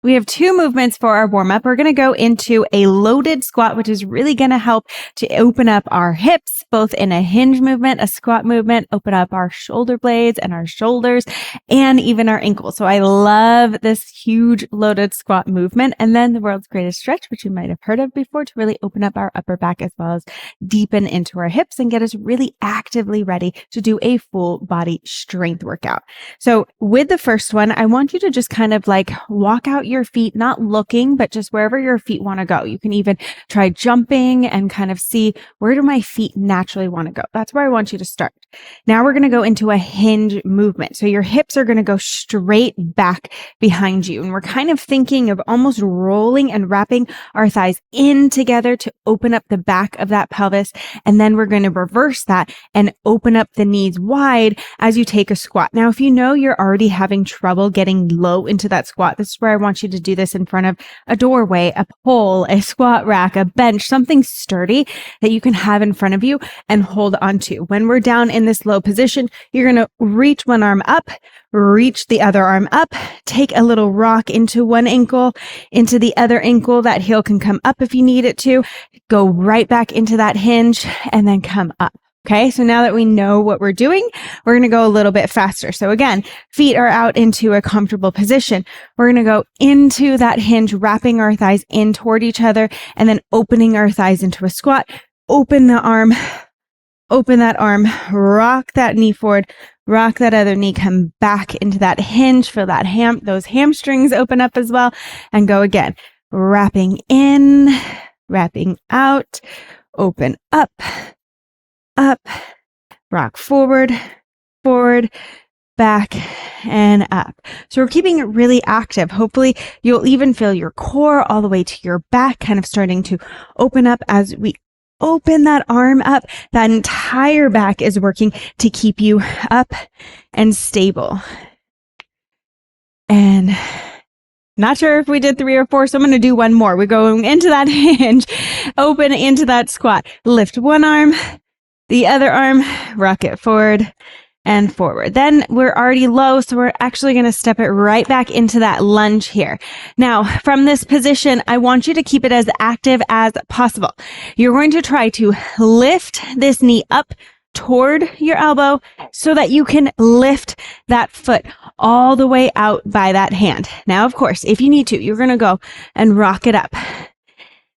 We have two movements for our warm-up. We're going to go into a loaded squat, which is really going to help to open up our hips, both in a hinge movement, a squat movement, open up our shoulder blades and our shoulders, and even our ankles. So I love this huge loaded squat movement. And then the world's greatest stretch, which you might have heard of before, to really open up our upper back as well as deepen into our hips and get us really actively ready to do a full body strength workout. So with the first one, I want you to just kind of like walk out your feet, not looking, but just wherever your feet want to go. You can even try jumping and kind of see, where do my feet naturally want to go? That's where I want you to start. Now we're going to go into a hinge movement. So your hips are going to go straight back behind you. And we're kind of thinking of almost rolling and wrapping our thighs in together to open up the back of that pelvis. And then we're going to reverse that and open up the knees wide as you take a squat. Now, if you know you're already having trouble getting low into that squat, this is where I want you to do this in front of a doorway, a pole, a squat rack, a bench, something sturdy that you can have in front of you and hold onto. When we're down in this low position, you're going to reach one arm up, reach the other arm up, take a little rock into one ankle, into the other ankle. That heel can come up if you need it to. Go right back into that hinge and then come up. Okay, so now that we know what we're doing, we're going to go a little bit faster. So again, feet are out into a comfortable position. We're going to go into that hinge, wrapping our thighs in toward each other, and then opening our thighs into a squat. Open the arm, open that arm, rock that knee forward, rock that other knee, come back into that hinge, feel that those hamstrings open up as well, and go again. Wrapping in, wrapping out, open up, rock forward, back, and up. So we're keeping it really active. Hopefully you'll even feel your core all the way to your back kind of starting to open up as we open that arm up. That entire back is working to keep you up and stable. And not sure if we did 3 or 4, so I'm going to do one more. We're going into that hinge, open into that squat, lift one arm, the other arm, rock it forward and forward. Then we're already low, so we're actually going to step it right back into that lunge here. Now, from this position, I want you to keep it as active as possible. You're going to try to lift this knee up toward your elbow so that you can lift that foot all the way out by that hand. Now, of course, if you need to, you're going to go and rock it up.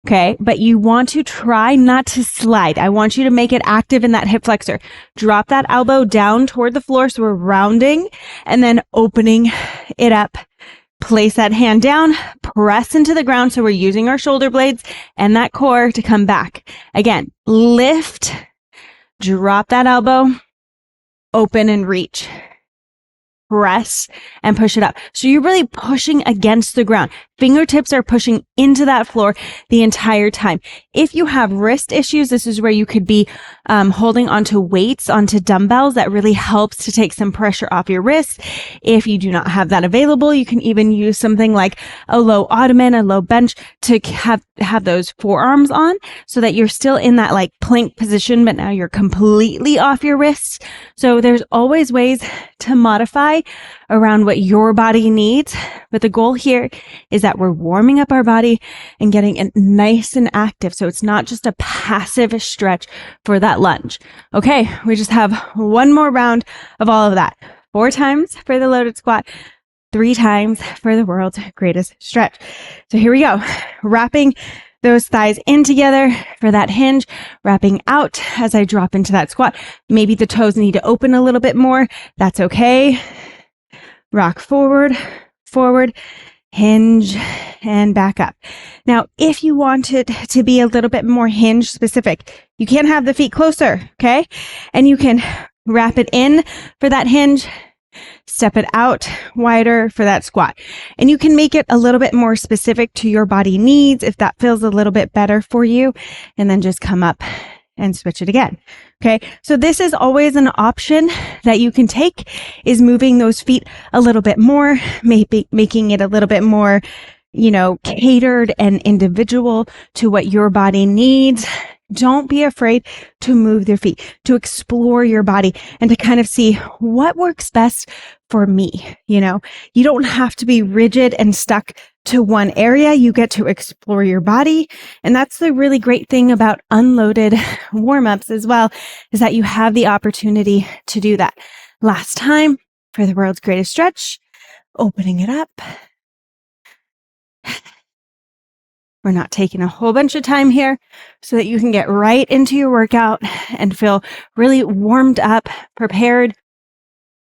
Okay, but you want to try not to slide. I want you to make it active in that hip flexor. Drop that elbow down toward the floor, so we're rounding and then opening it up. Place that hand down, press into the ground, so we're using our shoulder blades and that core to come back. Again, lift, drop that elbow, open and reach. Press and push it up. So you're really pushing against the ground. Fingertips are pushing into that floor the entire time. If you have wrist issues, this is where you could be holding onto weights, onto dumbbells. That really helps to take some pressure off your wrist. If you do not have that available, you can even use something like a low ottoman, a low bench to have those forearms on so that you're still in that like plank position, but now you're completely off your wrists. So there's always ways to modify around what your body needs. But the goal here is that we're warming up our body and getting it nice and active. So it's not just a passive stretch for that lunge. Okay, we just have one more round of all of that. 4 times for the loaded squat, 3 times for the world's greatest stretch. So here we go. Wrapping those thighs in together for that hinge, wrapping out as I drop into that squat. Maybe the toes need to open a little bit more. That's okay. Rock forward, hinge, and back up. Now, if you want it to be a little bit more hinge specific, you can have the feet closer, okay? And you can wrap it in for that hinge, step it out wider for that squat. And you can make it a little bit more specific to your body needs if that feels a little bit better for you. And then just come up and switch it again. Okay. So this is always an option that you can take, is moving those feet a little bit more, maybe making it a little bit more, catered and individual to what your body needs. Don't be afraid to move their feet, to explore your body and to kind of see what works best for me. You don't have to be rigid and stuck to one area. You get to explore your body. And that's the really great thing about unloaded warm-ups as well, is that you have the opportunity to do that. Last time for the world's greatest stretch, opening it up. We're not taking a whole bunch of time here so that you can get right into your workout and feel really warmed up, prepared.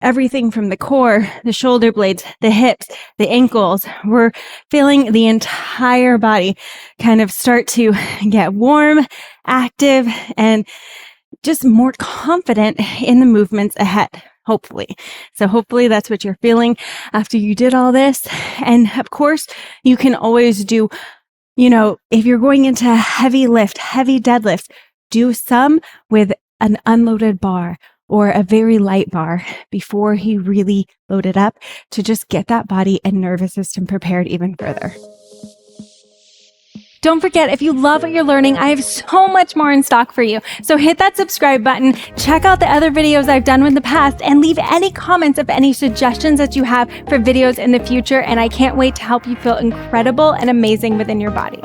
Everything from the core, the shoulder blades, the hips, the ankles. We're feeling the entire body kind of start to get warm, active, and just more confident in the movements ahead. Hopefully. So hopefully that's what you're feeling after you did all this. And of course, you can always do, if you're going into a heavy lift, heavy deadlift, do some with an unloaded bar or a very light bar before you really load it up to just get that body and nervous system prepared even further. Don't forget, if you love what you're learning, I have so much more in stock for you. So hit that subscribe button, check out the other videos I've done in the past, and leave any comments of any suggestions that you have for videos in the future. And I can't wait to help you feel incredible and amazing within your body.